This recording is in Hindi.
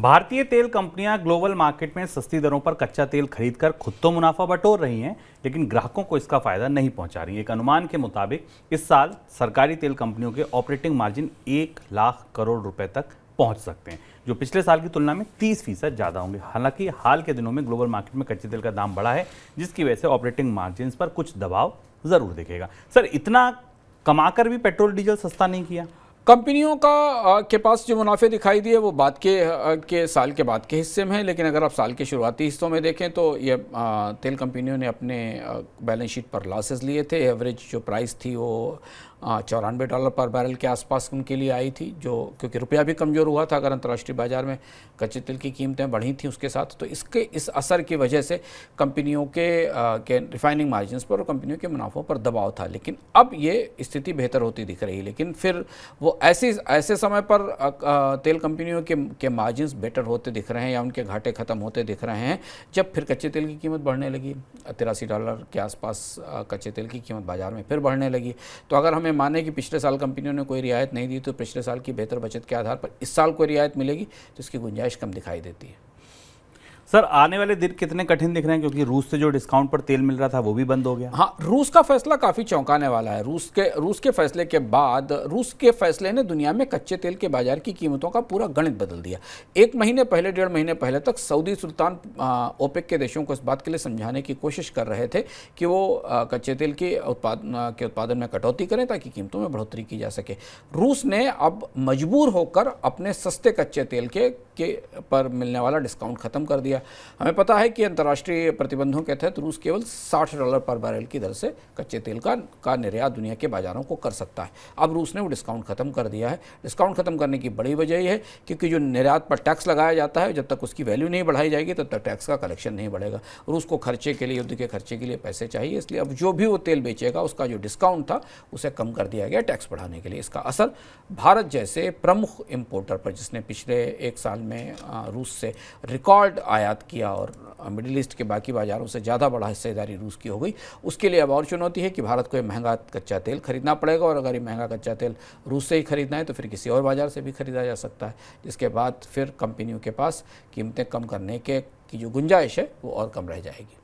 भारतीय तेल कंपनियां ग्लोबल मार्केट में सस्ती दरों पर कच्चा तेल खरीदकर खुद तो मुनाफा बटोर रही हैं, लेकिन ग्राहकों को इसका फायदा नहीं पहुंचा रही। एक अनुमान के मुताबिक इस साल सरकारी तेल कंपनियों के ऑपरेटिंग मार्जिन 1 लाख करोड़ रुपए तक पहुंच सकते हैं, जो पिछले साल की तुलना में 30% ज्यादा होंगे। हालांकि हाल के दिनों में ग्लोबल मार्केट में कच्चे तेल का दाम बढ़ा है, जिसकी वजह से ऑपरेटिंग मार्जिन पर कुछ दबाव जरूर दिखेगा। सर, इतना कमाकर भी पेट्रोल डीजल सस्ता नहीं किया। कंपनियों का के पास जो मुनाफे दिखाई दिए वो बाद के साल के बाद के हिस्से में है, लेकिन अगर आप साल के शुरुआती हिस्सों में देखें तो ये तेल कंपनियों ने अपने बैलेंस शीट पर लॉसेस लिए थे। एवरेज जो प्राइस थी वो $94 पर बैरल के आसपास उनके लिए आई थी, जो क्योंकि रुपया भी कमज़ोर हुआ था। अगर अंतर्राष्ट्रीय बाजार में कच्चे तेल की कीमतें बढ़ी थी उसके साथ, तो इस असर की वजह से कंपनियों के रिफाइनिंग मार्जिन्स पर और कंपनियों के मुनाफों पर दबाव था। लेकिन अब ये स्थिति बेहतर होती दिख रही है। लेकिन फिर वो ऐसे समय पर तेल कंपनियों के मार्जिन्स बेटर होते दिख रहे हैं या उनके घाटे ख़त्म होते दिख रहे हैं जब फिर कच्चे तेल की कीमत बढ़ने लगी। $83 के आसपास कच्चे तेल की कीमत बाज़ार में फिर बढ़ने लगी। तो अगर हमें माने कि पिछले साल कंपनियों ने कोई रियायत नहीं दी, तो पिछले साल की बेहतर बचत के आधार पर इस साल कोई रियायत मिलेगी तो इसकी गुंजाइश कम दिखाई देती है। सर, आने वाले दिन कितने कठिन दिख रहे हैं, क्योंकि रूस से जो डिस्काउंट पर तेल मिल रहा था वो भी बंद हो गया। हाँ, रूस का फैसला काफ़ी चौंकाने वाला है। रूस के फैसले के बाद रूस के फैसले ने दुनिया में कच्चे तेल के बाजार की कीमतों का पूरा गणित बदल दिया। 1 महीने पहले तक सऊदी सुल्तान ओपेक के देशों को इस बात के लिए समझाने की कोशिश कर रहे थे कि वो कच्चे तेल के उत्पादन में कटौती करें ताकि कीमतों में बढ़ोतरी की जा सके। रूस ने अब मजबूर होकर अपने सस्ते कच्चे तेल के पर मिलने वाला डिस्काउंट ख़त्म कर दिया। हमें पता है कि अंतर्राष्ट्रीय प्रतिबंधों के तहत रूस केवल $60 पर बैरल की दर से कच्चे तेल का निर्यात दुनिया के बाजारों को कर सकता है। अब रूस ने वो डिस्काउंट खत्म कर दिया है। डिस्काउंट खत्म करने की बड़ी वजह यह है क्योंकि जो निर्यात पर टैक्स लगाया जाता है, जब तक उसकी वैल्यू नहीं बढ़ाई जाएगी तब तक टैक्स का कलेक्शन नहीं बढ़ेगा। रूस को खर्चे के लिए, युद्ध के खर्चे के लिए पैसे चाहिए, इसलिए अब जो भी वो तेल बेचेगा उसका जो डिस्काउंट था उसे कम कर दिया गया टैक्स बढ़ाने के लिए। इसका असर भारत जैसे प्रमुख इम्पोर्टर पर, जिसने पिछले एक साल में रूस से रिकॉर्ड आयात किया और मिडिल ईस्ट के बाकी बाज़ारों से ज़्यादा बड़ा हिस्सेदारी रूस की हो गई, उसके लिए अब और चुनौती है कि भारत को ये महंगा कच्चा तेल खरीदना पड़ेगा। और अगर ये महंगा कच्चा तेल रूस से ही खरीदना है तो फिर किसी और बाज़ार से भी खरीदा जा सकता है, जिसके बाद फिर कंपनियों के पास कीमतें कम करने की जो गुंजाइश है वो और कम रह जाएगी।